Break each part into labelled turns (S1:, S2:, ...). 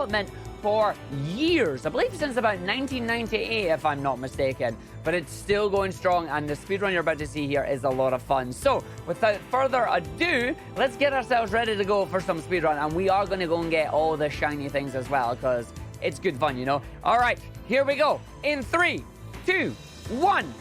S1: development for years. I believe since about 1998, if I'm not mistaken. But it's still going strong, and the speedrun you're about to see here is a lot of fun. So, without further ado, let's get ourselves ready to go for some speedrun. And we are going to go and get all the shiny things as well, because it's good fun, you know? All right, here we go. In 3, 2, 1,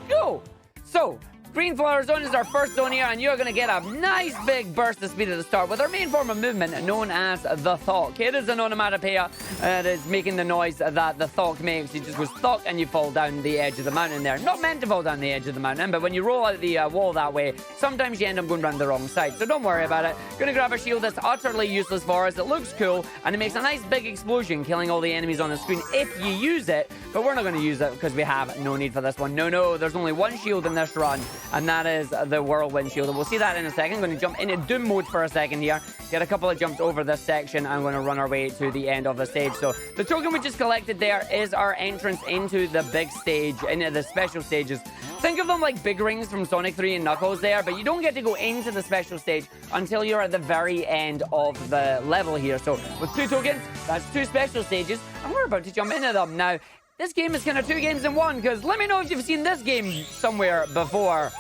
S1: go! So, green flower zone is our first zone here, and you're going to get a nice big burst of speed at the start with our main form of movement known as the thok. It is an onomatopoeia that is making the noise that the thok makes. You just go thok and you fall down the edge of the mountain there. Not meant to fall down the edge of the mountain, but when you roll out the wall that way, sometimes you end up going around the wrong side. So don't worry about it. Gonna grab a shield that's utterly useless for us. It looks cool, and it makes a nice big explosion, killing all the enemies on the screen if you use it. But we're not going to use it because we have no need for this one. No, there's only one shield in this run, and that is the Whirlwind Shield. And we'll see that in a second. I'm going to jump into Doom mode for a second here. Get a couple of jumps over this section. I'm going to run our way to the end of the stage. So the token we just collected there is our entrance into the big stage, into the special stages. Think of them like big rings from Sonic 3 and Knuckles there, but you don't get to go into the special stage until you're at the very end of the level here. So with 2 tokens, that's 2 special stages, and we're about to jump into them. Now, this game is kind of 2 games in one, because let me know if you've seen this game somewhere before.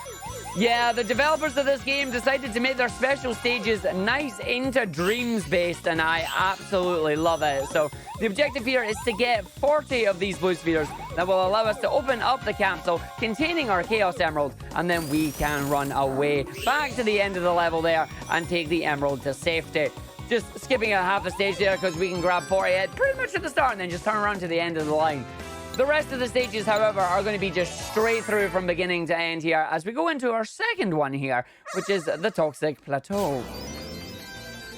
S1: Yeah, the developers of this game decided to make their special stages nice into dreams based, and I absolutely love it. So the objective here is to get 40 of these blue spheres that will allow us to open up the capsule containing our Chaos Emerald, and then we can run away back to the end of the level there and take the emerald to safety. Just skipping a half the stage there because we can grab 40 pretty much at the start and then just turn around to the end of the line. The rest of the stages, however, are going to be just straight through from beginning to end here as we go into our second one here, which is the Toxic Plateau.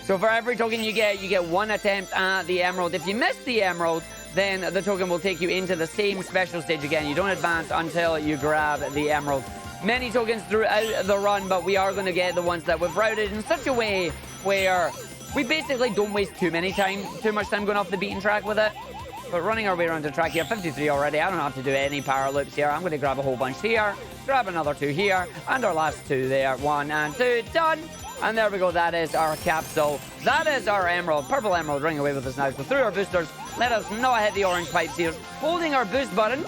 S1: So for every token you get 1 attempt at the emerald. If you miss the emerald, then the token will take you into the same special stage again. You don't advance until you grab the emerald. Many tokens throughout the run, but we are going to get the ones that we've routed in such a way where we basically don't waste too much time going off the beaten track with it. But running our way around the track here, 53 already. I don't have to do any power loops here. I'm going to grab a whole bunch here, grab another 2 here, and our last 2 there. 1 and 2, done. And there we go. That is our capsule. That is our emerald. Purple emerald running away with us now. So through our boosters, let us not hit the orange pipes here. Holding our boost button,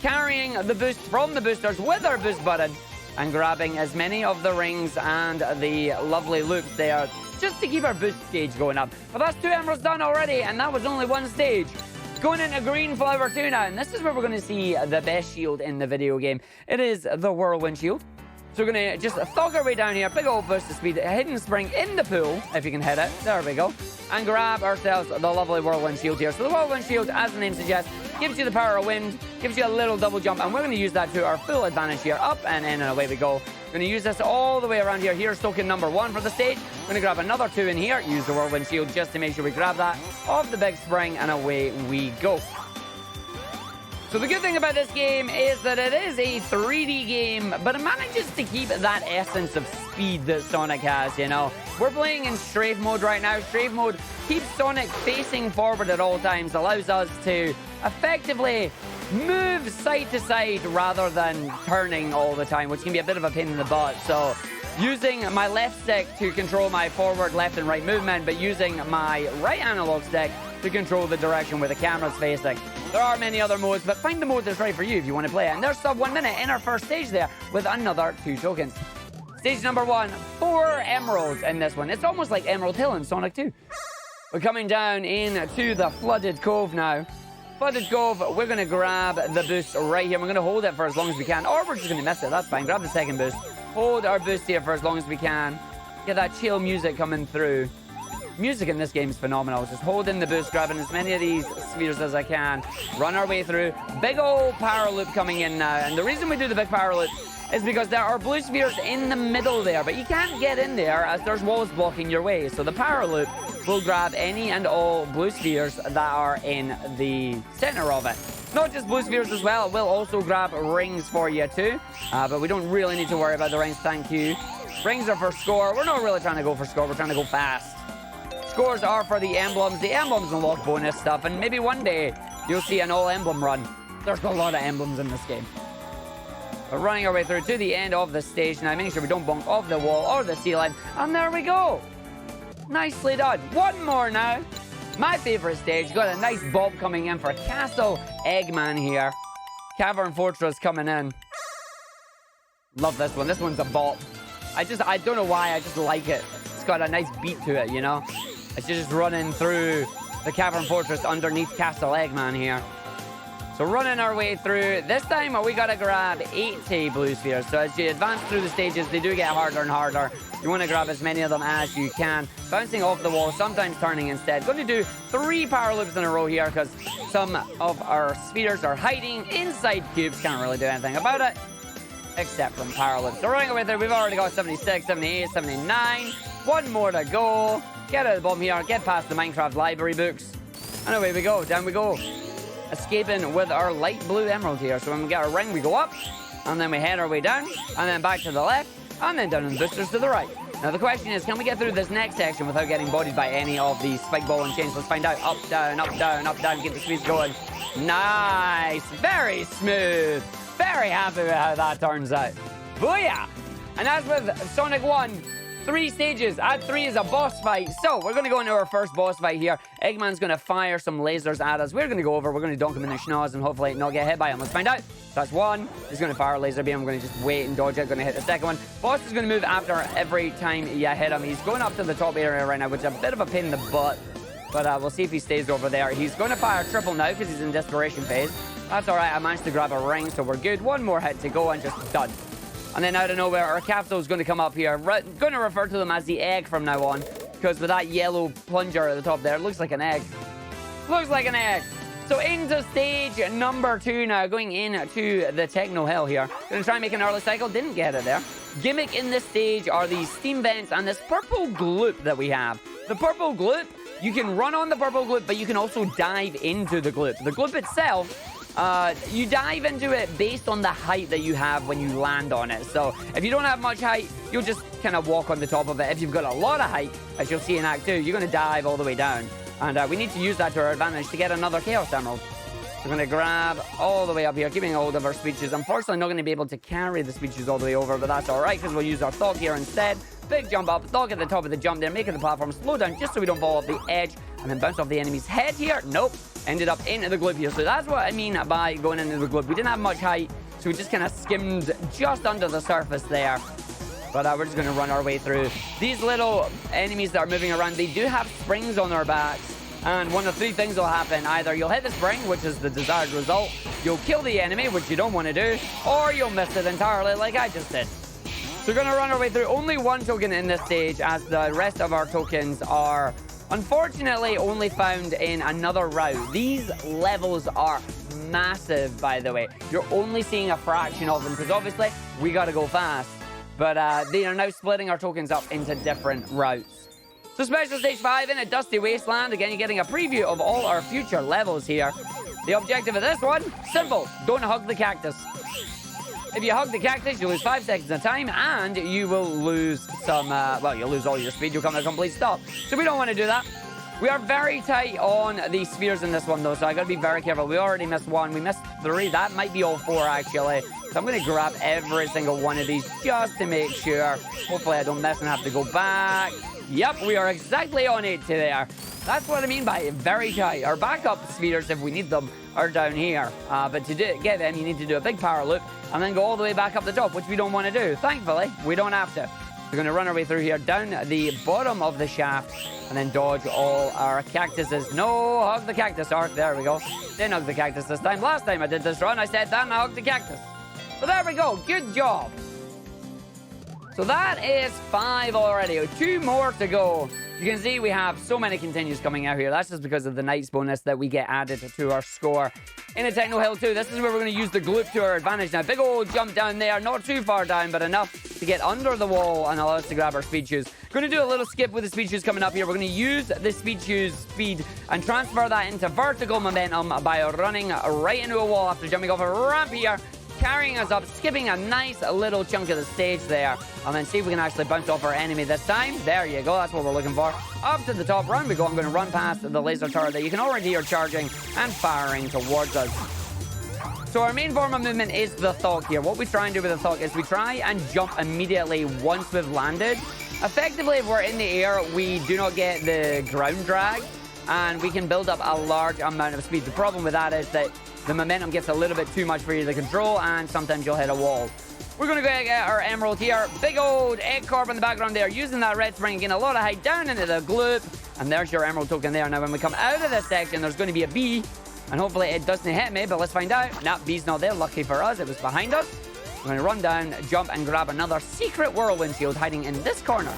S1: carrying the boost from the boosters with our boost button, and grabbing as many of the rings and the lovely loops there, just to keep our boost gauge going up. But that's 2 emeralds done already, and that was only 1 stage. Going into green flower 2 now, and this is where we're going to see the best shield in the video game. It is the Whirlwind Shield. So we're going to just thug our way down here, big old burst of speed, a hidden spring in the pool, if you can hit it. There we go. And grab ourselves the lovely Whirlwind Shield here. So the Whirlwind Shield, as the name suggests, gives you the power of wind, gives you a little double jump, and we're going to use that to our full advantage here. Up and in, and away we go. We're going to use this all the way around here. Here's token number 1 for the stage. We're going to grab another 2 in here, use the Whirlwind Shield just to make sure we grab that off the big spring, and away we go. So the good thing about this game is that it is a 3D game, but it manages to keep that essence of speed that Sonic has, you know. We're playing in strafe mode right now. Strafe mode keeps Sonic facing forward at all times, allows us to effectively move side to side rather than turning all the time, which can be a bit of a pain in the butt. So using my left stick to control my forward, left and right movement, but using my right analog stick to control the direction where the camera's facing. There are many other modes, but find the mode that's right for you if you want to play it. And there's sub 1 minute in our first stage there with another 2 tokens. Stage number 1, 4 emeralds in this one. It's almost like Emerald Hill in Sonic 2. We're coming down into the Flooded Cove now. Flooded Cove, we're going to grab the boost right here. We're going to hold it for as long as we can, or we're just going to miss it. That's fine. Grab the second boost. Hold our boost here for as long as we can. Get that chill music coming through. Music in this game is phenomenal. Just holding the boost, grabbing as many of these spheres as I can. Run our way through. Big old power loop coming in now. And the reason we do the big power loop is because there are blue spheres in the middle there, but you can't get in there as there's walls blocking your way. So the power loop will grab any and all blue spheres that are in the center of it. Not just blue spheres as well, it will also grab rings for you too. But we don't really need to worry about the rings, thank you. Rings are for score. We're not really trying to go for score, we're trying to go fast. Scores are for the emblems. The emblems unlock bonus stuff, and maybe one day you'll see an all emblem run. There's a lot of emblems in this game. We're running our way through to the end of the stage now, making sure we don't bump off the wall or the ceiling. And there we go. Nicely done. 1 more now. My favorite stage. Got a nice bob coming in for Castle Eggman here. Cavern Fortress coming in. Love this one. This one's a bop. I don't know why. I just like it. It's got a nice beat to it, you know? It's just running through the Cavern Fortress underneath Castle Eggman here. So running our way through. This time we gotta grab 80 blue spheres. So as you advance through the stages, they do get harder and harder. You want to grab as many of them as you can. Bouncing off the wall, sometimes turning instead. Going to do 3 power loops in a row here because some of our spheres are hiding inside cubes. Can't really do anything about it except from power loops. So running away through, we've already got 76, 78, 79. One more to go. Get out of the bottom here. Get past the Minecraft library books. And away we go. Down we go. Escaping with our light blue emerald here. So when we get our ring, we go up. And then we head our way down. And then back to the left. And then down in the boosters to the right. Now the question is, can we get through this next section without getting bodied by any of these spike ball and chains? Let's find out. Up, down, up, down, up, down. Get the speeds going. Nice. Very smooth. Very happy with how that turns out. Booyah! And as with Sonic 1, 3 stages. Act 3 is a boss fight. So we're going to go into our first boss fight here. Eggman's going to fire some lasers at us. We're going to go over. We're going to dunk him in the schnoz and hopefully not get hit by him. Let's find out. So that's 1. He's going to fire a laser beam. I'm going to just wait and dodge it. Going to hit the second one. Boss is going to move after every time you hit him. He's going up to the top area right now, which is a bit of a pain in the butt. But we'll see if he stays over there. He's going to fire triple now because he's in desperation phase. That's all right. I managed to grab a ring, so we're good. One more hit to go and just done. And then out of nowhere, our capsule's going to come up here. Going to refer to them as the egg from now on, because with that yellow plunger at the top there, it looks like an egg. Looks like an egg. So into stage number 2 now, going into the Techno Hill here. Going to try and make an early cycle. Didn't get it there. Gimmick in this stage are these steam vents and this purple gloop that we have. The purple gloop, you can run on the purple gloop, but you can also dive into the gloop. The gloop itself, you dive into it based on the height that you have when you land on it. So if you don't have much height, you'll just kind of walk on the top of it. If you've got a lot of height, as you'll see in Act 2, you're going to dive all the way down. And we need to use that to our advantage to get another Chaos Emerald. We're going to grab all the way up here, keeping hold of our speeches. Unfortunately, not going to be able to carry the speeches all the way over, but that's all right, because we'll use our Thog here instead. Big jump up, Thog at the top of the jump there, making the platform slow down just so we don't fall off the edge, and then bounce off the enemy's head here. Nope. Ended up into the gloop here. So that's what I mean by going into the gloop. We didn't have much height, so we just kind of skimmed just under the surface there. But we're just going to run our way through. These little enemies that are moving around, they do have springs on their backs. And one of 3 things will happen. Either you'll hit the spring, which is the desired result. You'll kill the enemy, which you don't want to do. Or you'll miss it entirely, like I just did. So we're going to run our way through. Only 1 token in this stage, as the rest of our tokens are unfortunately only found in another route. These levels are massive, by the way. You're only seeing a fraction of them, because obviously we got to go fast. But they are now splitting our tokens up into different routes. So special stage 5 in a dusty wasteland. Again, you're getting a preview of all our future levels here. The objective of this one, simple. Don't hug the cactus. If you hug the cactus, you lose 5 seconds of time, and you will lose some, well, you'll lose all your speed. You'll come to a complete stop. So we don't want to do that. We are very tight on the spheres in this one, though, so I got to be very careful. We already missed 1. We missed 3. That might be all 4, actually. So I'm going to grab every single one of these just to make sure. Hopefully I don't miss and have to go back. Yep, we are exactly on 80 there. That's what I mean by very tight. Our backup spheres, if we need them, are down here. But to get them, you need to do a big power loop and then go all the way back up the top, which we don't want to do. Thankfully, we don't have to. We're going to run our way through here, down the bottom of the shaft, and then dodge all our cactuses. No, hug the cactus arc. There we go. Didn't hug the cactus this time. Last time I did this run, I said that and I hugged the cactus. So there we go. Good job. So that is 5 already. 2 more to go. You can see we have so many continues coming out here. That's just because of the Knights bonus that we get added to our score. In a Techno Hill 2, this is where we're going to use the gloop to our advantage. Now, big old jump down there. Not too far down, but enough to get under the wall and allow us to grab our speed shoes. Going to do a little skip with the speed shoes coming up here. We're going to use the speed shoes speed and transfer that into vertical momentum by running right into a wall after jumping off a ramp here, carrying us up, skipping a nice little chunk of the stage there, and then see if we can actually bounce off our enemy this time. There you go, that's what we're looking for. Up to the top, round we go. I'm going to run past the laser turret that you can already hear charging and firing towards us. So our main form of movement is the Thog here. What we try and do with the Thog is we try and jump immediately once we've landed. Effectively, if we're in the air, we do not get the ground drag. and we can build up a large amount of speed. The problem with that is that the momentum gets a little bit too much for you to control, and sometimes you'll hit a wall. We're going to go get our emerald here. Big old egg corp in the background there, using that red spring, getting a lot of height down into the gloop. And there's your emerald token there. Now, when we come out of this section, there's going to be a bee. And hopefully it doesn't hit me, but let's find out. Nah, bee's not there. Lucky for us, it was behind us. We're going to run down, jump, and grab another secret whirlwind shield hiding in this corner.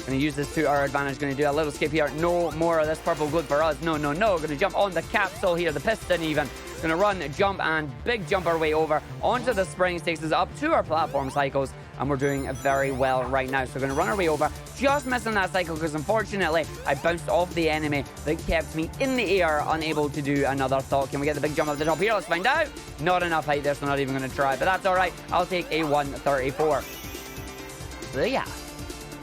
S1: Going to use this to our advantage. Going to do a little skip here. No more of this purple gloop for us. No, no, no. Going to jump on the capsule here, the piston even. Going to run, jump, and big jump our way over onto the springs. Takes us up to our platform cycles, and we're doing very well right now. So we're going to run our way over. Just missing that cycle because, unfortunately, I bounced off the enemy that kept me in the air, unable to do another thought. Can we get the big jump up the top here? Let's find out. Not enough height there, so not even going to try. But that's all right. I'll take a 134. So, yeah.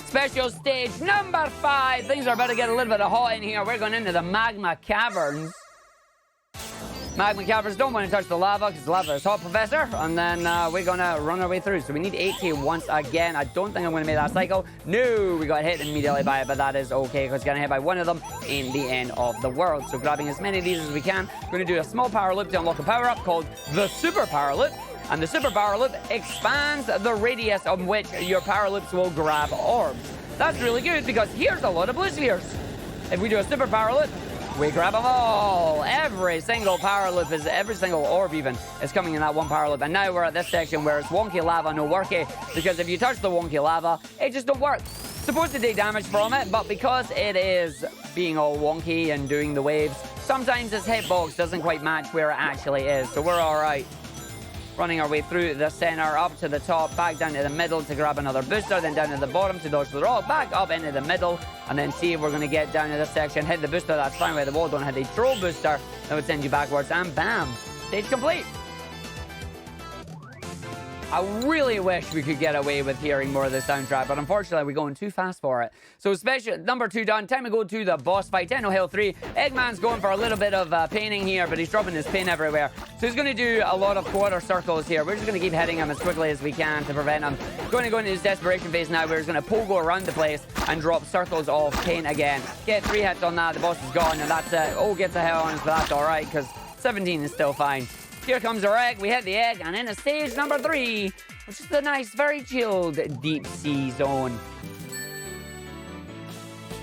S1: Special stage number 5. Things are about to get a little bit hot in here. We're going into the magma caverns. Magma caverns don't want to touch the lava because the lava is hot, Professor. And then we're going to run our way through. So we need 8K once again. I don't think I'm going to make that cycle. No, we got hit immediately by it, but that is okay because we're getting hit by one of them in the end of the world. So grabbing as many of these as we can. We're going to do a small power loop to unlock a power-up called the Super Power Loop. And the Super Power Loop expands the radius of which your power loops will grab orbs. That's really good because here's a lot of blue spheres. If we do a Super Power Loop, we grab them all. Every single power loop is, every single orb even, is coming in that one power loop. And now we're at this section where it's wonky lava, no worky. Because if you touch the wonky lava, it just don't work. Supposed to take damage from it, but because it is being all wonky and doing the waves, sometimes its hitbox doesn't quite match where it actually is. So we're all right. Running our way through the center, up to the top, back down to the middle to grab another booster, then down to the bottom to dodge the rock, back up into the middle, and then see if we're going to get down to this section, hit the booster, that's fine, where the wall don't hit the troll booster, that would send you backwards, and bam, stage complete. I really wish we could get away with hearing more of the soundtrack, but unfortunately we're going too fast for it. So special number 2 done. Time to go to the boss fight. Tenno Hill 3. Eggman's going for a little bit of painting here, but he's dropping his pin everywhere. So he's going to do a lot of quarter circles here. We're just going to keep hitting him as quickly as we can to prevent him. Going to go into his desperation phase now. We're just going to pogo around the place and drop circles of paint again. Get 3 hits on that. The boss is gone, and that's it. Oh, gets a hit on us, but that's all right because 17 is still fine. Here comes our egg. We hit the egg, and into stage number 3, which is the nice, very chilled deep sea zone.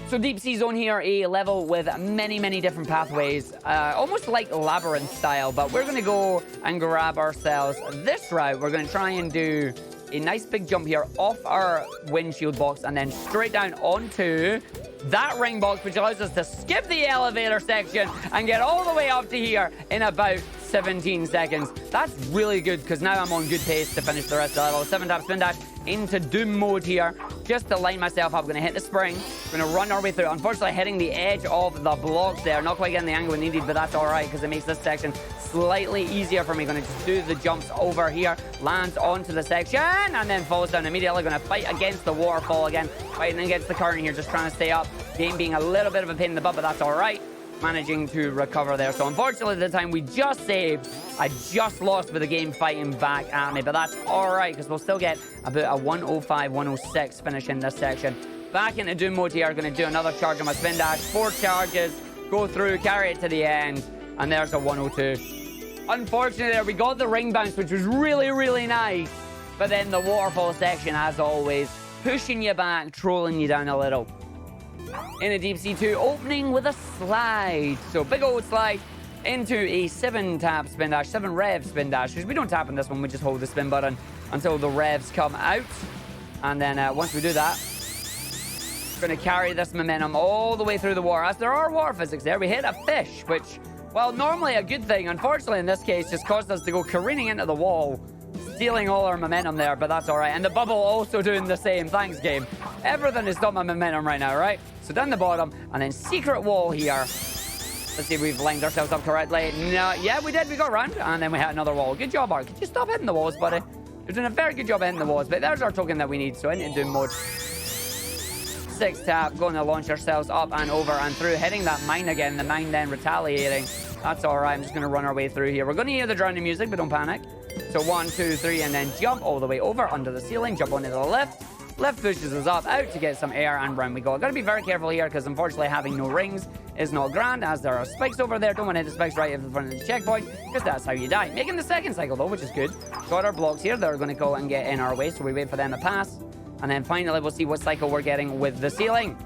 S1: So deep sea zone here, a level with many, many different pathways, almost like labyrinth style, but we're going to go and grab ourselves this route. We're going to try and do a nice big jump here off our windshield box and then straight down onto that ring box, which allows us to skip the elevator section and get all the way up to here in about 17 seconds. That's really good because now I'm on good pace to finish the rest of the level. 7-tap spin dash into Doom mode here just to line myself up. We're going to hit the spring. We're going to run our way through. Unfortunately, hitting the edge of the blocks there. Not quite getting the angle we needed, but that's all right because it makes this section slightly easier for me. Going to just do the jumps over here. Lands onto the section and then falls down immediately. Going to fight against the waterfall again. Fighting against the current here, just trying to stay up. Game being a little bit of a pain in the butt, but that's all right. Managing to recover there. So unfortunately, the time we just saved, I just lost with the game fighting back at me, but that's all right because we'll still get about a 105, 106 finish in this section. Back into Doom mode here. Going to do another charge on my spin dash. 4 charges, go through, carry it to the end, and there's a 102. Unfortunately, there we got the ring bounce, which was really, really nice, but then the waterfall section, as always, pushing you back, trolling you down a little. In a Deep Sea 2, opening with a slide. So big old slide into a 7-tap spin dash, 7 rev spin dash. Because we don't tap on this one, we just hold the spin button until the revs come out. And then once we do that, we're going to carry this momentum all the way through the water. As there are water physics there, we hit a fish, which, well, normally a good thing. Unfortunately, in this case, just caused us to go careening into the wall, stealing all our momentum there, but that's all right. And the bubble also doing the same. Thanks, game. Everything is stopping my momentum right now, right? So down the bottom, and then secret wall here. Let's see if we've lined ourselves up correctly. No, yeah, we did. We got around, and then we hit another wall. Good job, Art. Could you stop hitting the walls, buddy? You're doing a very good job hitting the walls, but there's our token that we need, so into Doom mode. 6-tap, going to launch ourselves up and over and through, hitting that mine again. The mine then retaliating. That's all right. I'm just going to run our way through here. We're going to hear the drowning music, but don't panic. So 1, 2, 3, and then jump all the way over under the ceiling. Jump onto the left. Left pushes us up, out to get some air, and round we go. Got to be very careful here because unfortunately having no rings is not grand, as there are spikes over there. Don't want to hit the spikes right in front of the checkpoint because that's how you die. Making the second cycle though, which is good. Got our blocks here that are going to go and get in our way, so we wait for them to pass. And then finally we'll see what cycle we're getting with the ceiling.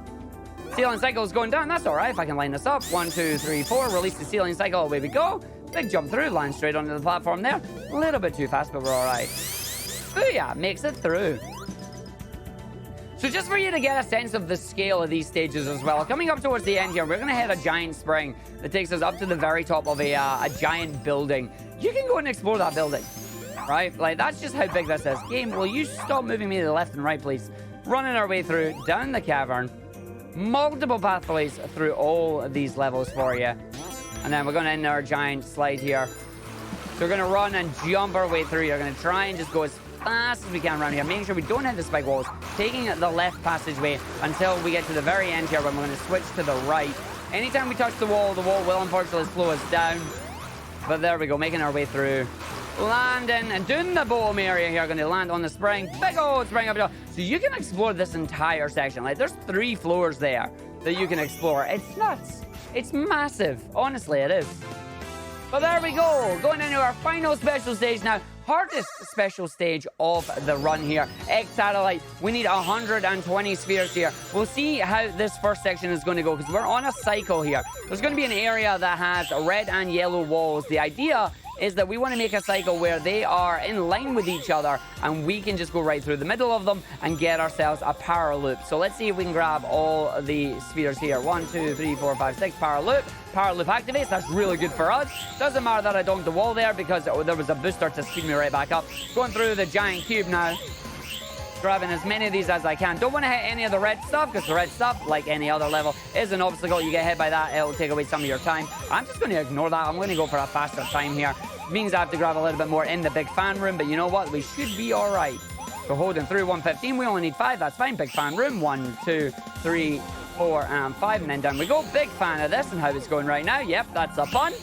S1: Ceiling cycle is going down. That's all right if I can line this up. 1, 2, 3, 4. Release the ceiling cycle. Away we go. Big jump through. Land straight onto the platform there. A little bit too fast, but we're all right. Booyah! Makes it through. So just for you to get a sense of the scale of these stages as well, coming up towards the end here, we're going to hit a giant spring that takes us up to the very top of a giant building. You can go and explore that building, right? Like, that's just how big this is. Game, will you stop moving me to the left and right, please? Running our way through, down the cavern. Multiple pathways through all of these levels for you. And then we're going to end our giant slide here. So we're going to run and jump our way through. You're going to try and just go as fast as we can around here. Making sure we don't hit the spike walls. Taking the left passageway until we get to the very end here when we're going to switch to the right. Anytime we touch the wall will unfortunately slow us down. But there we go, making our way through. Landing and doing the bottom area here. Going to land on the spring. Big old spring up here. So you can explore this entire section. Like, there's 3 floors there that you can explore. It's nuts. It's massive. Honestly, it is. But there we go. Going into our final special stage now. Hardest special stage of the run here. X-Satellite. We need 120 spheres here. We'll see how this first section is going to go because we're on a cycle here. There's going to be an area that has red and yellow walls. The idea is that we want to make a cycle where they are in line with each other and we can just go right through the middle of them and get ourselves a power loop. So let's see if we can grab all the spheres here. 1, 2, 3, 4, 5, 6. Power loop. Power loop activates. That's really good for us. Doesn't matter that I donked the wall there because there was a booster to speed me right back up. Going through the giant cube now. Grabbing as many of these as I can. Don't want to hit any of the red stuff because the red stuff, like any other level, is an obstacle. You get hit by that, it'll take away some of your time. I'm just going to ignore that. I'm going to go for a faster time here. Means I have to grab a little bit more in the big fan room, but you know what? We should be all right. So holding through 115, we only need 5. That's fine. Big fan room. 1, 2, 3, 4, and 5, and then down we go. Big fan of this and how it's going right now. Yep, that's a pun.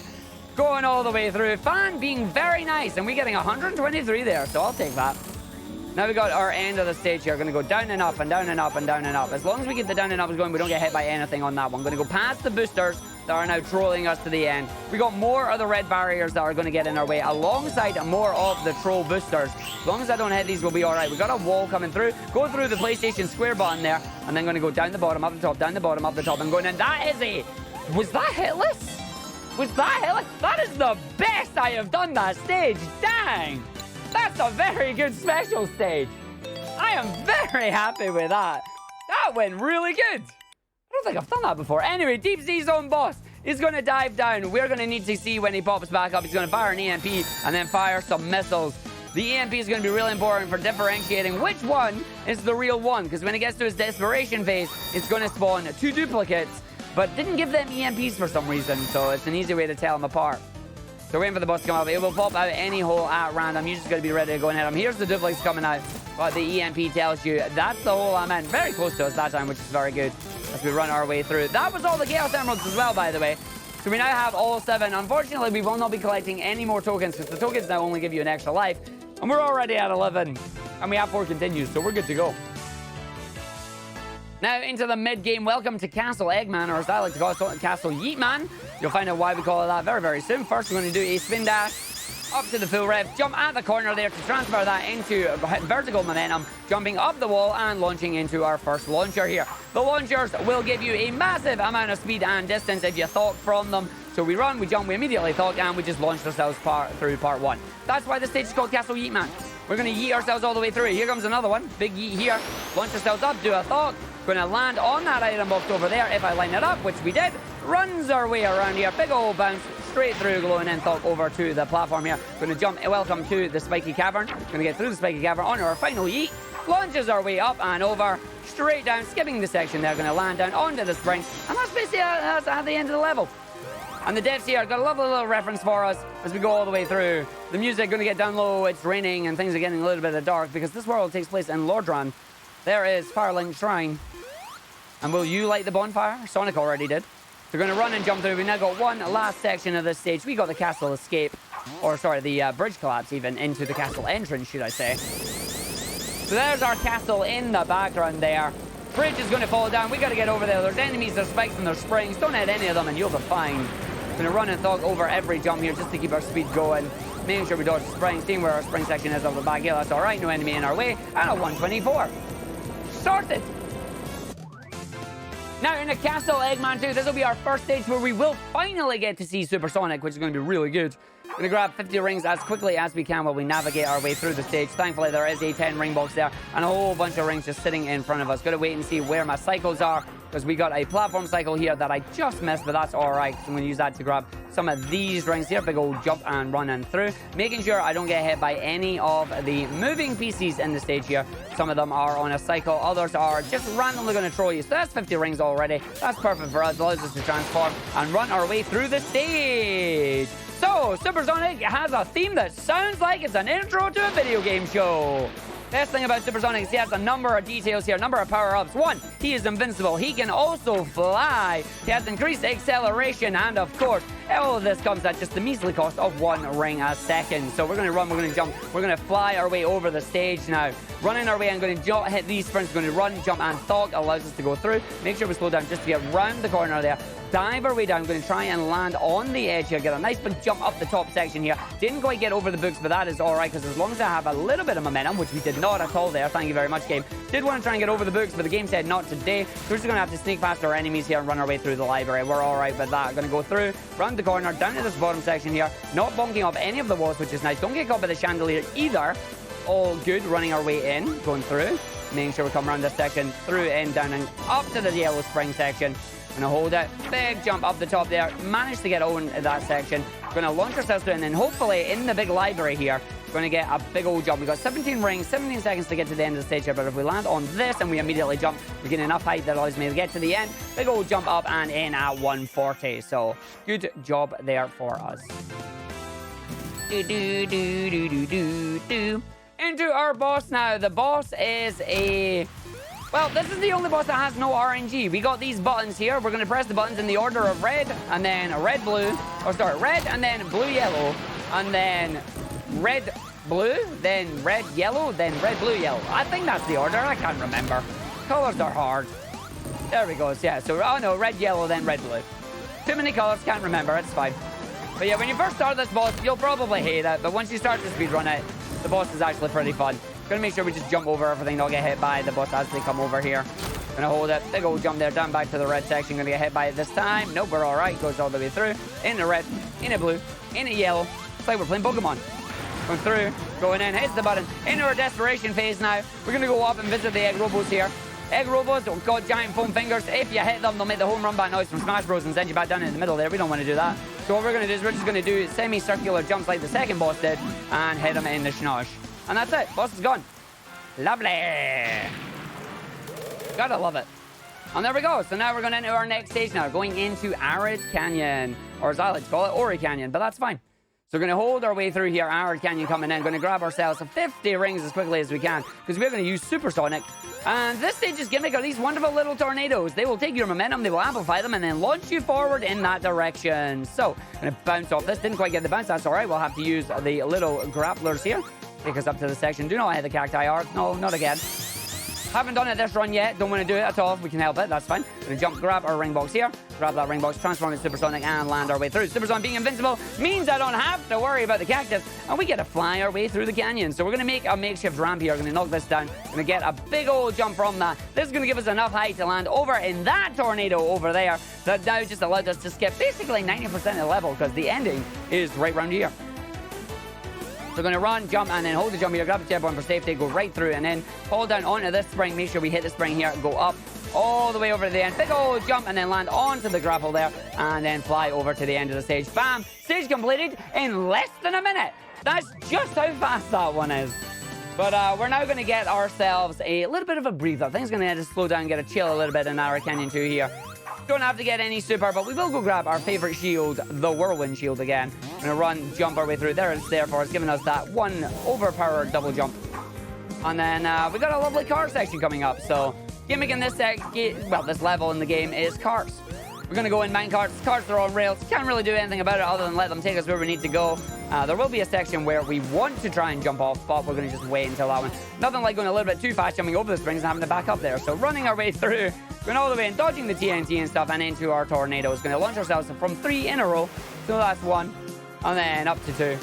S1: Going all the way through. Fan being very nice, and we're getting 123 there, so I'll take that. Now we got our end of the stage here. Going to go down and up and down and up and down and up. As long as we get the down and up going, we don't get hit by anything on that one. Going to go past the boosters that are now trolling us to the end. We got more of the red barriers that are going to get in our way alongside more of the troll boosters. As long as I don't hit these, we'll be all right. We got a wall coming through. Go through the PlayStation Square button there, and then going to go down the bottom, up the top, down the bottom, up the top, and going in. That is a... Was that hitless? Was that hitless? That is the best I have done that stage. Dang! That's a very good special stage. I am very happy with that. That went really good. I don't think I've done that before. Anyway, Deep Sea Zone boss is going to dive down. We're going to need to see when he pops back up. He's going to fire an EMP and then fire some missiles. The EMP is going to be really important for differentiating which one is the real one. Because when it gets to his desperation phase, it's going to spawn 2 duplicates. But didn't give them EMPs for some reason. So it's an easy way to tell them apart. So waiting for the boss to come up. It will pop out any hole at random. You're just going to be ready to go and hit him. Here's the duplicates coming out. But the EMP tells you that's the hole I'm in. Very close to us that time, which is very good as we run our way through. That was all the Chaos Emeralds as well, by the way. So we now have all 7. Unfortunately, we will not be collecting any more tokens because the tokens now only give you an extra life. And we're already at 11. And we have 4 continues, so we're good to go. Now into the mid-game. Welcome to Castle Eggman, or as I like to call it, Castle Yeetman. You'll find out why we call it that very, very soon. First, we're going to do a spin dash up to the full rev. Jump at the corner there to transfer that into vertical momentum. Jumping up the wall and launching into our first launcher here. The launchers will give you a massive amount of speed and distance if you thought from them. So we run, we jump, we immediately thought, and we just launched ourselves through part 1. That's why the stage is called Castle Yeetman. We're going to yeet ourselves all the way through. Here comes another one. Big yeet here. Launch ourselves up, do a thought. Going to land on that item box over there if I line it up, which we did. Runs our way around here. Big old bounce straight through, glowing in thought over to the platform here. Going to jump. Welcome to the spiky cavern. Going to get through the spiky cavern onto our final yeet. Launches our way up and over. Straight down, skipping the section there. Going to land down onto the spring. And that's basically at the end of the level. And the devs here got a lovely little reference for us as we go all the way through. The music going to get down low. It's raining and things are getting a little bit dark because this world takes place in Lordran. There is Firelink Shrine. And will you light the bonfire? Sonic already did. We're going to run and jump through. We've now got one last section of this stage. We got the castle escape. Or, sorry, the bridge collapse even into the castle entrance, should I say. So there's our castle in the background there. Bridge is going to fall down. We got to get over there. There's enemies, there's spikes, and there's springs. Don't hit any of them, and you'll be fine. Going to run and thug over every jump here just to keep our speed going. Making sure we dodge the spring. Seeing where our spring section is over the back here. That's all right. No enemy in our way. And a 124. Sorted. Now, in a Castle Eggman 2, this will be our first stage where we will finally get to see Supersonic, which is going to be really good. We're going to grab 50 rings as quickly as we can while we navigate our way through the stage. Thankfully, there is a 10 ring box there and a whole bunch of rings just sitting in front of us. Got to wait and see where my cycles are, because we got a platform cycle here that I just missed, but that's all right. I'm going to use that to grab some of these rings here. Big old jump and run and through. Making sure I don't get hit by any of the moving PCs in the stage here. Some of them are on a cycle. Others are just randomly going to troll you. So that's 50 rings already. That's perfect for us. Allows us to transform and run our way through the stage. So, Supersonic has a theme that sounds like it's an intro to a video game show. Best thing about Supersonic is he has a number of details here, a number of power-ups. One, he is invincible. He can also fly. He has increased acceleration, and of course, all of this comes at just the measly cost of 1 ring a second. So we're going to run, we're going to jump, we're going to fly our way over the stage now. Running our way, I'm going to hit these sprints, going to run, jump, and thug. Allows us to go through. Make sure we slow down just to get round the corner there. Dive our way down. I'm going to try and land on the edge here. Get a nice big jump up the top section here. Didn't quite get over the books, but that is all right, because as long as I have a little bit of momentum, which we did not at all there. Thank you very much, game. Did want to try and get over the books, but the game said not today. So we're just going to have to sneak past our enemies here and run our way through the library. We're all right with that. Going to go through, round the corner, down to this bottom section here. Not bonking up any of the walls, which is nice. Don't get caught by the chandelier either. All good. Running our way in, going through. Making sure we come around this section, through, in, down, and up to the yellow spring section. Gonna hold it, big jump up the top there, managed to get on that section. Gonna launch ourselves through, and then hopefully in the big library here, gonna get a big old jump. We got 17 rings, 17 seconds to get to the end of the stage here, but if we land on this and we immediately jump, we get enough height that allows me to get to the end. Big old jump up and in at 140. So good job there for us. Into our boss now. The boss is a... Well, this is the only boss that has no RNG. We got these buttons here. We're going to press the buttons in the order of red, and then red, blue. Or sorry, red, and then blue, yellow. And then red, blue, then red, yellow, then red, blue, yellow. I think that's the order. I can't remember. Colors are hard. There we go. Yeah, so, oh no, red, yellow, then red, blue. Too many colors, can't remember. It's fine. But yeah, when you first start this boss, you'll probably hate it. But once you start to speedrun it, the boss is actually pretty fun. Gonna make sure we just jump over everything, not get hit by the boss as they come over here. Gonna hold it, big old jump there, down back to the red section. Gonna get hit by it this time. Nope, we're all right. Goes all the way through. In the red, in a blue, in a yellow. It's like we're playing Pokemon. Going through, going in, hits the button. Into our desperation phase now. We're gonna go up and visit the egg robos here. Egg robos don't got giant foam fingers. If you hit them, they'll make the home run back noise from Smash Bros. And send you back down in the middle there. We don't want to do that. So what we're gonna do is we're just gonna do semicircular jumps like the second boss did and hit them in the schnosh. And that's it. Boss is gone. Lovely. Gotta love it. And there we go. So now we're going into our next stage now. Going into Arid Canyon. Or as I like to call it, Ori Canyon. But that's fine. So we're going to hold our way through here. Arid Canyon coming in. Going to grab ourselves 50 rings as quickly as we can. Because we're going to use Supersonic. And this stage's gimmick are these wonderful little tornadoes. They will take your momentum. They will amplify them. And then launch you forward in that direction. So, going to bounce off this. Didn't quite get the bounce. That's all right. We'll have to use the little grapplers here. Take us up to the section. Do not hit the cacti art. No, not again. Haven't done it this run yet. Don't want to do it at all. We can help it. That's fine. We're going to jump, grab our ring box here. Grab that ring box, transform it to Supersonic, and land our way through. Supersonic being invincible means I don't have to worry about the cactus. And we get to fly our way through the canyon. So we're going to make a makeshift ramp here. We're going to knock this down. We're going to get a big old jump from that. This is going to give us enough height to land over in that tornado over there. That now just allowed us to skip basically 90% of the level, because the ending is right round here. So we're going to run, jump, and then hold the jump here, grab the chair button for safety, go right through, and then fall down onto this spring. Make sure we hit the spring here, go up all the way over to the end. Big old jump, and then land onto the grapple there, and then fly over to the end of the stage. Bam! Stage completed in less than a minute. That's just how fast that one is. But we're now going to get ourselves a little bit of a breather. Things going to have to slow down, get a chill a little bit in Arid Canyon 2 here. Don't have to get any super, but we will go grab our favorite shield, the Whirlwind Shield again. We're going to run, jump our way through. There it's there for us, giving us that one overpowered double jump. And then we got a lovely car section coming up. So gimmick in this this level in the game is cars. We're going to go in minecarts. Carts are on rails. Can't really do anything about it other than let them take us where we need to go. There will be a section where we want to try and jump off, but we're going to just wait until that one. Nothing like going a little bit too fast, jumping over the springs and having to back up there. So running our way through, going all the way and dodging the TNT and stuff, and into our tornadoes. Going to launch ourselves from 3 in a row. So that's 1, and then up to 2.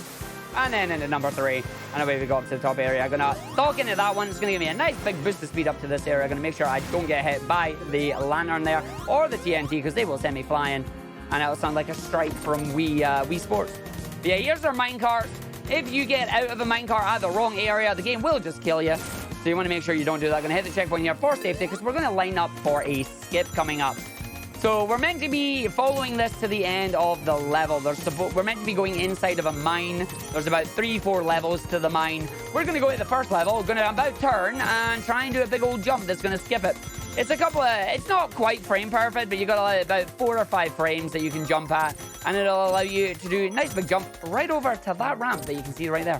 S1: And then into number 3, and away we go up to the top area. I'm gonna dock into that one. It's gonna give me a nice big boost of speed up to this area. I'm gonna make sure I don't get hit by the lantern there or the TNT, because they will send me flying, and it'll sound like a strike from Wii Sports. But yeah, here's our minecart. If you get out of a minecart at the wrong area, the game will just kill you. So you want to make sure you don't do that. Gonna hit the checkpoint here for safety, because we're gonna line up for a skip coming up. So we're meant to be following this to the end of the level. We're meant to be going inside of a mine. There's about 3-4 levels to the mine. We're going to go to the first level. Going to about turn and try and do a big old jump that's going to skip it. It's it's not quite frame perfect, but you got about 4 or 5 frames that you can jump at. And it'll allow you to do a nice big jump right over to that ramp that you can see right there.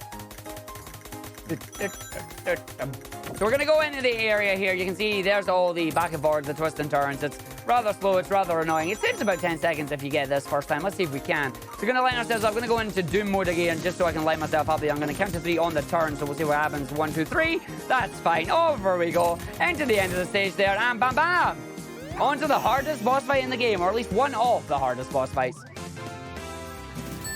S1: So we're going to go into the area here. You can see there's all the back and forwards, the twists and turns. It's rather slow. It's rather annoying. It takes about 10 seconds if you get this first time. Let's see if we can. So we're going to line ourselves up. I'm going to go into Doom mode again just so I can light myself up. I'm going to count to 3 on the turn, so we'll see what happens. 1, 2, 3. That's fine. Over we go. Into the end of the stage there, and bam, bam. On to the hardest boss fight in the game, or at least one of the hardest boss fights.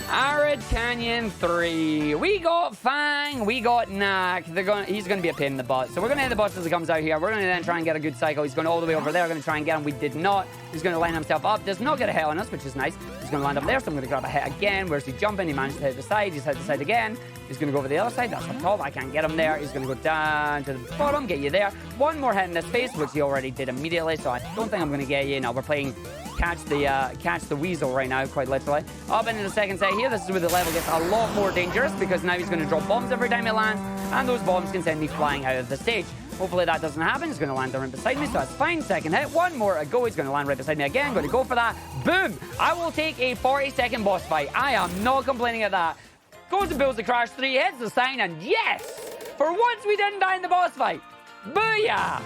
S1: Arid Canyon 3. We got Fang. We got Knack. He's going to be a pain in the butt. So we're going to hit the boss as he comes out here. We're going to then try and get a good cycle. He's going all the way over there. We're going to try and get him. We did not. He's going to line himself up. Does not get a hit on us, which is nice. He's going to land up there, so I'm going to grab a hit again. Where's he jumping? He managed to hit the side. He's hit the side again. He's going to go over the other side. That's up top. I can't get him there. He's going to go down to the bottom, get you there. One more hit in this face, which he already did immediately, so I don't think I'm going to get you. Now we're playing catch the Weasel right now, quite literally. Up into the second set here. This is where the level gets a lot more dangerous, because now he's going to drop bombs every time he lands, and those bombs can send me flying out of the stage. Hopefully that doesn't happen. He's going to land right beside me, so that's fine. Second hit. One more to go. He's going to land right beside me again. Going to go for that. Boom! I will take a 40-second boss fight. I am not complaining at that. Goes and builds the Crash 3, hits the sign, and yes! For once we didn't die in the boss fight. Booyah!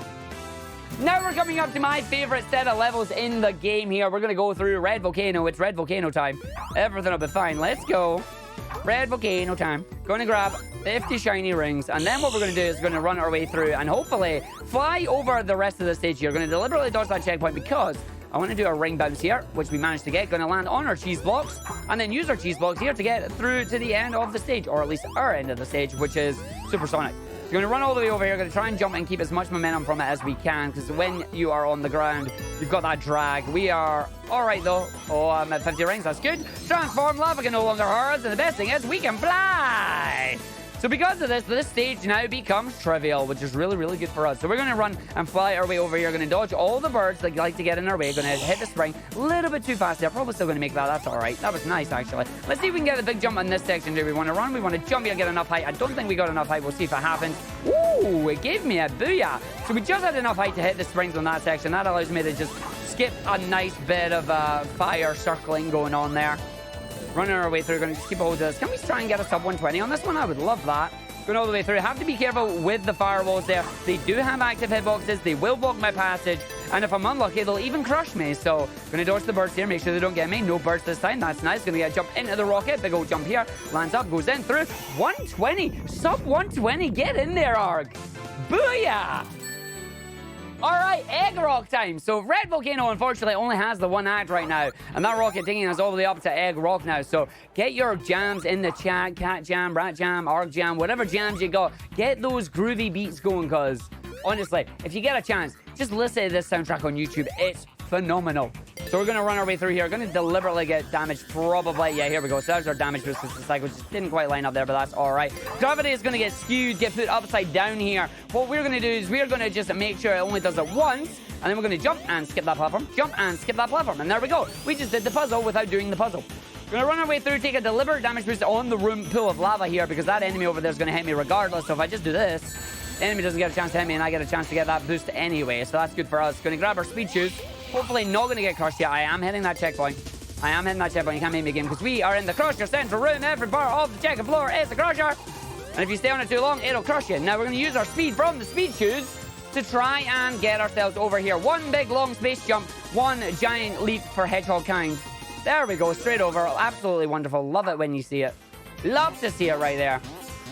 S1: Now we're coming up to my favorite set of levels in the game here. We're going to go through Red Volcano. It's Red Volcano time. Everything will be fine. Let's go. Red Volcano time. Going to grab 50 shiny rings. And then what we're going to do is we're going to run our way through and hopefully fly over the rest of the stage here. We're going to deliberately dodge that checkpoint because I want to do a ring bounce here, which we managed to get. Going to land on our cheese blocks and then use our cheese blocks here to get through to the end of the stage, or at least our end of the stage, which is supersonic. So we're going to run all the way over here. We're going to try and jump and keep as much momentum from it as we can, because when you are on the ground, you've got that drag. We are all right, though. Oh, I'm at 50 rings. That's good. Transform. Lava can no longer hurt us. And the best thing is we can fly. So because of this stage now becomes trivial, which is really, really good for us. So we're going to run and fly our way over here. Going to dodge all the birds that like to get in our way. Going to hit the spring a little bit too fast there. Probably still going to make that. That's all right. That was nice, actually. Let's see if we can get a big jump on this section. Do we want to run? We want to jump here and get enough height. I don't think we got enough height. We'll see if it happens. Ooh, it gave me a booyah. So we just had enough height to hit the springs on that section. That allows me to just skip a nice bit of fire circling going on there. Running our way through. Going to just keep a hold of this. Can we try and get a sub 120 on this one? I would love that. Going all the way through. Have to be careful with the firewalls there. They do have active hitboxes. They will block my passage. And if I'm unlucky, they'll even crush me. So, going to dodge the birds here. Make sure they don't get me. No birds this time. That's nice. Going to get a jump into the rocket. Big old jump here. Lands up. Goes in through. 120. Sub 120. Get in there, Arg. Booyah. All right, egg rock time. So Red Volcano, unfortunately, only has the one act right now. And that rocket taking us all the way up to egg rock now. So get your jams in the chat. Cat jam, rat jam, arg jam, whatever jams you got. Get those groovy beats going, because honestly, if you get a chance, just listen to this soundtrack on YouTube. It's phenomenal. So we're going to run our way through here. Going to deliberately get damaged, probably. Yeah, here we go. So there's our damage boost. The cycle just didn't quite line up there, but that's all right. Gravity is going to get skewed, get put upside down here. What we're going to do is we're going to just make sure it only does it once, and then we're going to jump and skip that platform, jump and skip that platform, and there we go. We just did the puzzle without doing the puzzle. We're going to run our way through, take a deliberate damage boost on the room pool of lava here, because that enemy over there is going to hit me regardless. So if I just do this, the enemy doesn't get a chance to hit me, and I get a chance to get that boost anyway. So that's good for us. Going to grab our speed shoes. Hopefully not going to get crushed yet. I am hitting that checkpoint. I am hitting that checkpoint. You can't make me again, because we are in the Crusher Central Room. Every part of the checker floor is the Crusher. And if you stay on it too long, it'll crush you. Now we're going to use our speed from the speed shoes to try and get ourselves over here. One big long space jump One giant leap for hedgehog kind. There we go, straight over. Absolutely wonderful. Love it when you see it. Love to see it right there.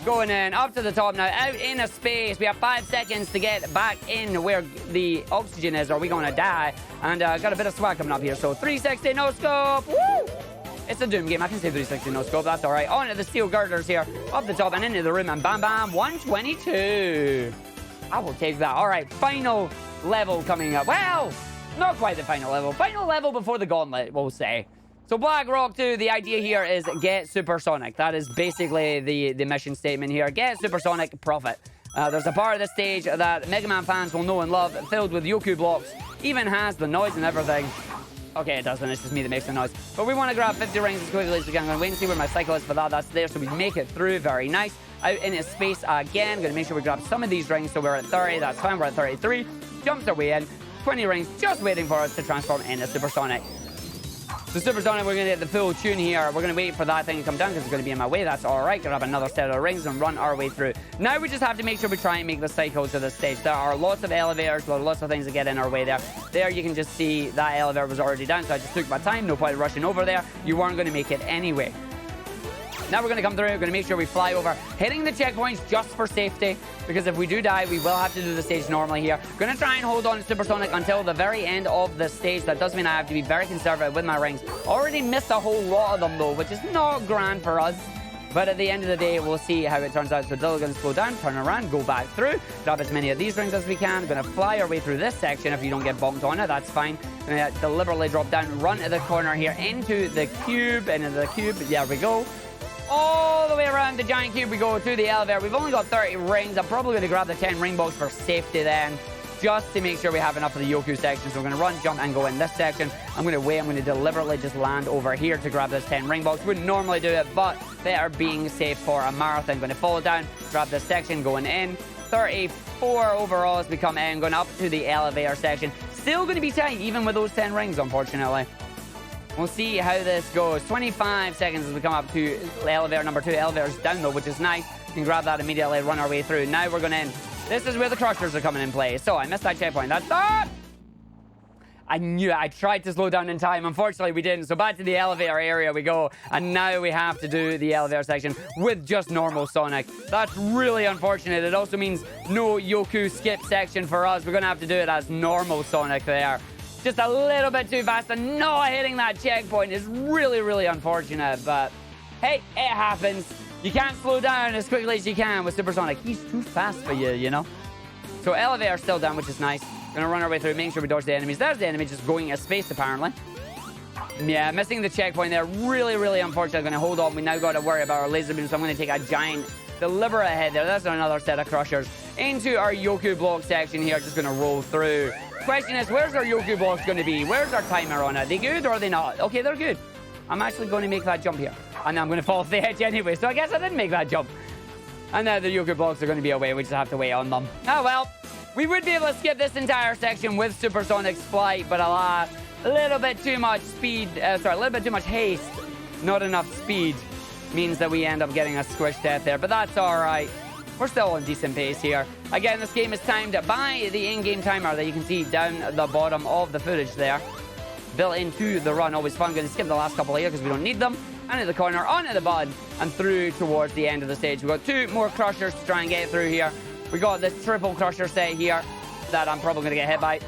S1: Going in, up to the top now, out in a space. We have 5 seconds to get back in where the oxygen is, or are we going to die? And got a bit of swag coming up here. So 360, no scope. Woo! It's a Doom game. I can say 360, no scope. That's all right. On to the steel girders here, up the top and into the room. And bam, bam, 122. I will take that. All right, final level coming up. Well, not quite the final level. Final level before the Gauntlet, we'll say. So Black Rock 2, the idea here is get supersonic. That is basically the mission statement here. Get supersonic, profit. There's a part of the stage that Mega Man fans will know and love, filled with Yoku blocks. Even has the noise and everything. Okay, it doesn't. It's just me that makes the noise. But we want to grab 50 rings as quickly as we can. I'm going to wait and see where my cycle is for that. That's there, so we make it through. Very nice. Out in its space again. Going to make sure we grab some of these rings. So we're at 30. That's fine. We're at 33. Jumps our way in. 20 rings just waiting for us to transform into supersonic. So supersonic, we're going to get the full tune here. We're going to wait for that thing to come down because it's going to be in my way. That's all right. Grab another set of rings and run our way through. Now we just have to make sure we try and make the cycle to the stage. There are lots of elevators. There are lots of things that get in our way there. There you can just see that elevator was already down, so I just took my time. No point rushing over there. You weren't going to make it anyway. Now we're going to come through. We're going to make sure we fly over, hitting the checkpoints just for safety, because if we do die, we will have to do the stage normally here. Going to try and hold on to supersonic until the very end of the stage. That does mean I have to be very conservative with my rings. Already missed a whole lot of them though, which is not grand for us. But at the end of the day, we'll see how it turns out. So Dylan's going to slow down, turn around, go back through, grab as many of these rings as we can. Going to fly our way through this section. If you don't get bonked on it, that's fine. Going to deliberately drop down, run to the corner here, into the cube, into the cube. There we go. All the way around the giant cube we go to the elevator. We've only got 30 rings. I'm probably going to grab the 10 ring box for safety then, just to make sure we have enough of the Yoku section. So we're going to run, jump, and go in this section. I'm going to wait. I'm going to deliberately just land over here to grab this 10 ring box. Wouldn't normally do it, but better being safe for a marathon. Going to fall down, grab this section, going in. 34 overall as we come in, going up to the elevator section. Still going to be tight, even with those 10 rings, unfortunately. We'll see how this goes. 25 seconds as we come up to elevator number 2. Elevator's down though, which is nice. We can grab that immediately, run our way through. Now we're going in. This is where the crushers are coming in play. So I missed that checkpoint. That's that. I knew it. I tried to slow down in time. Unfortunately, we didn't. So back to the elevator area we go. And now we have to do the elevator section with just normal Sonic. That's really unfortunate. It also means no Yoku skip section for us. We're going to have to do it as normal Sonic there. Just a little bit too fast, and not hitting that checkpoint is really, really unfortunate. But hey, it happens. You can't slow down as quickly as you can with Supersonic. He's too fast for you, you know? So elevator still down, which is nice. Gonna run our way through, making sure we dodge the enemies. There's the enemy just going a space, apparently. Yeah, missing the checkpoint there. Really, really unfortunate. Gonna hold on. We now got to worry about our laser beam, so I'm gonna take a giant deliberate hit there. That's another set of crushers. Into our Yoku block section here. Just gonna roll through. Question is, where's our Yoku blocks going to be? Where's our timer on it? Are they good or are they not? Okay, they're good. I'm actually going to make that jump here. And I'm going to fall off the edge anyway. So I guess I didn't make that jump. And now the Yoku blocks are going to be away. We just have to wait on them. Oh, well. We would be able to skip this entire section with Supersonic's flight. But alas, a little bit too much speed. A little bit too much haste. Not enough speed. Means that we end up getting a squish death there. But that's all right. We're still on decent pace here. Again, this game is timed by the in-game timer that you can see down the bottom of the footage there. Built into the run. Always fun. Going to skip the last couple here because we don't need them. Into the corner, onto the button, and through towards the end of the stage. We've got 2 more crushers to try and get through here. We got this triple crusher set here that I'm probably going to get hit by.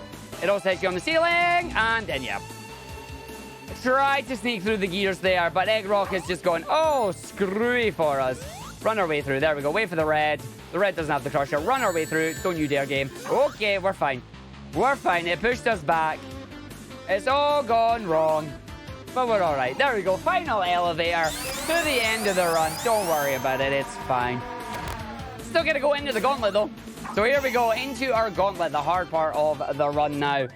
S1: It also hits you on the ceiling, and then, yeah. Tried to sneak through the gears there, but Egg Rock is just going, oh, screwy for us. Run our way through. There we go. Wait for the red. The red doesn't have the crusher. Run our way through. Don't you dare, game. Okay, we're fine. We're fine. It pushed us back. It's all gone wrong. But we're all right. There we go. Final elevator to the end of the run. Don't worry about it. It's fine. Still going to go into the Gauntlet, though. So here we go. Into our Gauntlet, the hard part of the run now.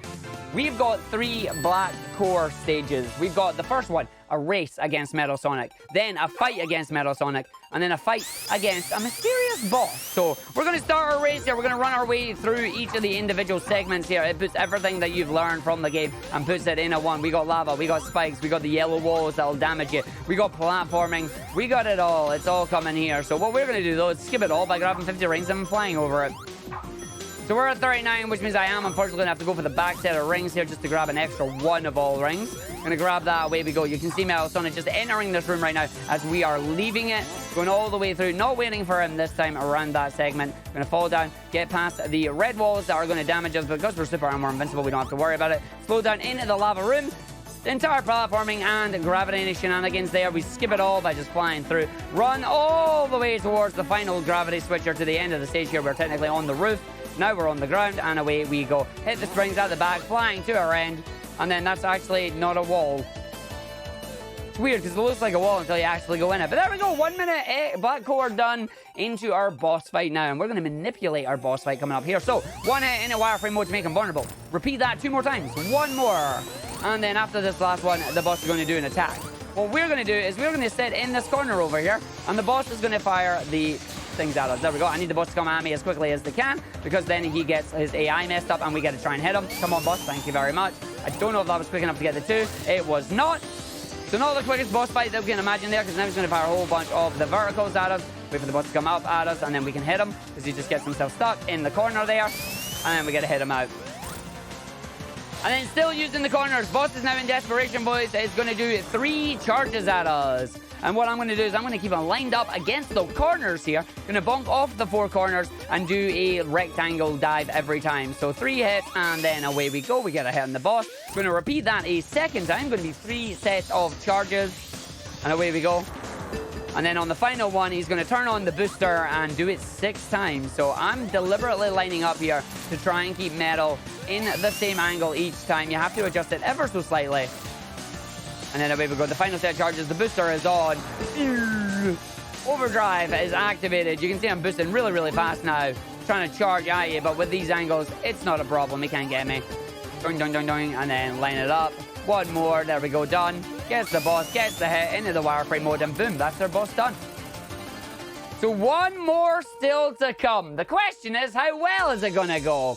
S1: We've got 3 black core stages. We've got the first one, a race against Metal Sonic, then a fight against Metal Sonic, and then a fight against a mysterious boss. So we're going to start our race here. We're going to run our way through each of the individual segments here. It puts everything that you've learned from the game and puts it in a one. We got lava, we got spikes, we got the yellow walls that'll damage you, we got platforming, we got it all. It's all coming here. So what we're going to do though is skip it all by grabbing 50 rings and flying over it. So we're at 39, which means I am unfortunately going to have to go for the back set of rings here just to grab an extra one of all rings. Gonna grab that, away we go. You can see Metal Sonic just entering this room right now as we are leaving it, going all the way through, not waiting for him this time around that segment. Gonna fall down, get past the red walls that are going to damage us, but because we're super armor invincible, we don't have to worry about it. Slow down into the lava room. The entire platforming and gravity shenanigans there. We skip it all by just flying through. Run all the way towards the final gravity switcher to the end of the stage here. We're technically on the roof. Now we're on the ground, and away we go. Hit the springs at the back, flying to our end. And then that's actually not a wall. It's weird because it looks like a wall until you actually go in it. But there we go. 1 minute black core done into our boss fight now. And we're going to manipulate our boss fight coming up here. So one hit in a wireframe mode to make him vulnerable. Repeat that 2 more times. 1 more. And then after this last one, the boss is going to do an attack. What we're going to do is we're going to sit in this corner over here. And the boss is going to fire the things at us. There we go. I need the boss to come at me as quickly as they can, because then he gets his AI messed up and we get to try and hit him. Come on, boss. Thank you very much. I don't know if that was quick enough to get the 2. It was not. So not the quickest boss fight that we can imagine there, because now he's going to fire a whole bunch of the verticals at us. Wait for the boss to come up at us, and then we can hit him, because he just gets himself stuck in the corner there. And then we get to hit him out. And then still using the corners. Boss is now in desperation, boys. It's going to do 3 charges at us. And what I'm going to do is I'm going to keep them lined up against the corners here. Going to bonk off the 4 corners and do a rectangle dive every time. So 3 hits, and then away we go. We get a hit on the boss. Going to repeat that a second time. Going to be 3 sets of charges. And away we go. And then on the final one, he's going to turn on the booster and do it 6 times. So I'm deliberately lining up here to try and keep Metal in the same angle each time. You have to adjust it ever so slightly. And then away we go. The final set of charges. The booster is on. Overdrive is activated. You can see I'm boosting really, really fast now. Trying to charge at you, but with these angles, it's not a problem. He can't get me. Doing, doing, doing, doing. And then line it up. 1 more. There we go. Done. Gets the boss. Gets the hit into the wireframe mode. And boom. That's our boss done. So 1 more still to come. The question is, how well is it going to go?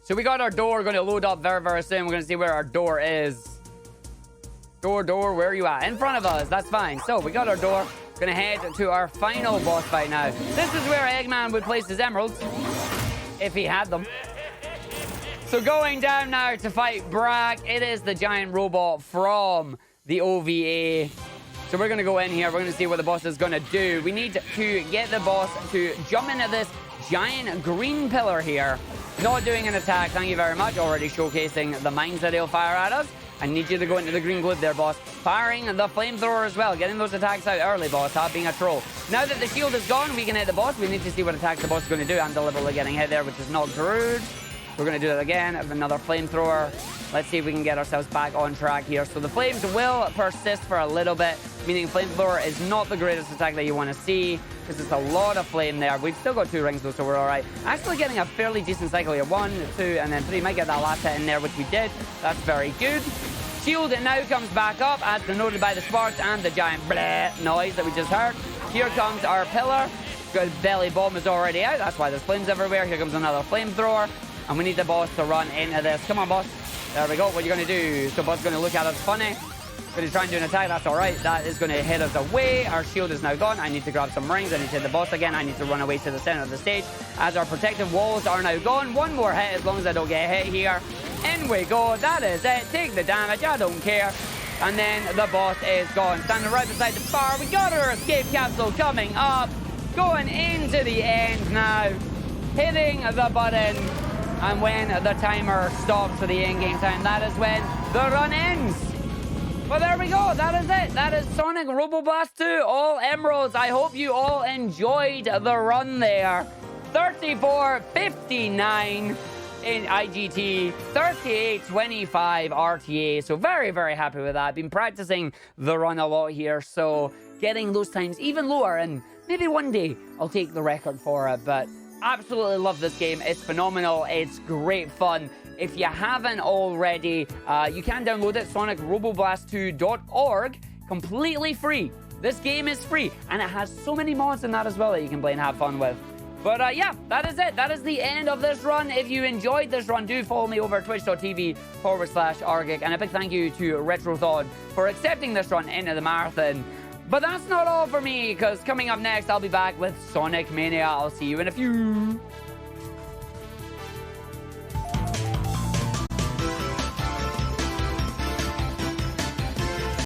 S1: So we got our door going to load up very, very soon. We're going to see where our door is. Door, where are you at? In front of us. That's fine. So we got our door. Going to head to our final boss fight now. This is where Eggman would place his emeralds, if he had them. So going down now to fight Brack. It is the giant robot from the OVA. So we're going to go in here. We're going to see what the boss is going to do. We need to get the boss to jump into this giant green pillar here. Not doing an attack, thank you very much. Already showcasing the mines that he'll fire at us. I need you to go into the green globe there, boss. Firing the flamethrower as well. Getting those attacks out early, boss. Stop being a troll. Now that the shield is gone, we can hit the boss. We need to see what attacks the boss is going to do. I'm deliberately getting hit there, which is not good. We're going to do that again. Another flamethrower. Let's see if we can get ourselves back on track here. So the flames will persist for a little bit, meaning flamethrower is not the greatest attack that you want to see, because it's a lot of flame there. We've still got 2 rings though, so we're all right. Actually getting a fairly decent cycle here. 1, 2, and then 3. Might get that last hit in there, which we did. That's very good. Shield now comes back up, as denoted by the sparks and the giant bleh noise that we just heard. Here comes our pillar. Good, belly bomb is already out. That's why there's flames everywhere. Here comes another flamethrower. And we need the boss to run into this. Come on, boss. There we go. What are you going to do? So boss is going to look at us funny. Going to try and do an attack. That's all right. That is going to hit us away. Our shield is now gone. I need to grab some rings. I need to hit the boss again. I need to run away to the center of the stage, as our protective walls are now gone. 1 more hit, as long as I don't get hit here. In we go. That is it. Take the damage. I don't care. And then the boss is gone. Standing right beside the bar. We got our escape capsule coming up. Going into the end now. Hitting the button. And when the timer stops for the in-game time, that is when the run ends. Well, there we go. That is it. That is Sonic Robo Blast 2, all emeralds. I hope you all enjoyed the run there. 34.59 in IGT, 38.25 RTA. So very, very happy with that. I've been practicing the run a lot here, so getting those times even lower, and maybe one day I'll take the record for it, but absolutely love this game. It's phenomenal. It's great fun. If you haven't already, you can download it, sonicroboblast2.org, completely free. This game is free, and it has so many mods in that as well that you can play and have fun with. But yeah, that is it. That is the end of this run. If you enjoyed this run, do follow me over at twitch.tv/argick. And a big thank you to Retrothon for accepting this run into the marathon. But that's not all for me, because coming up next, I'll be back with Sonic Mania. I'll see you in a few.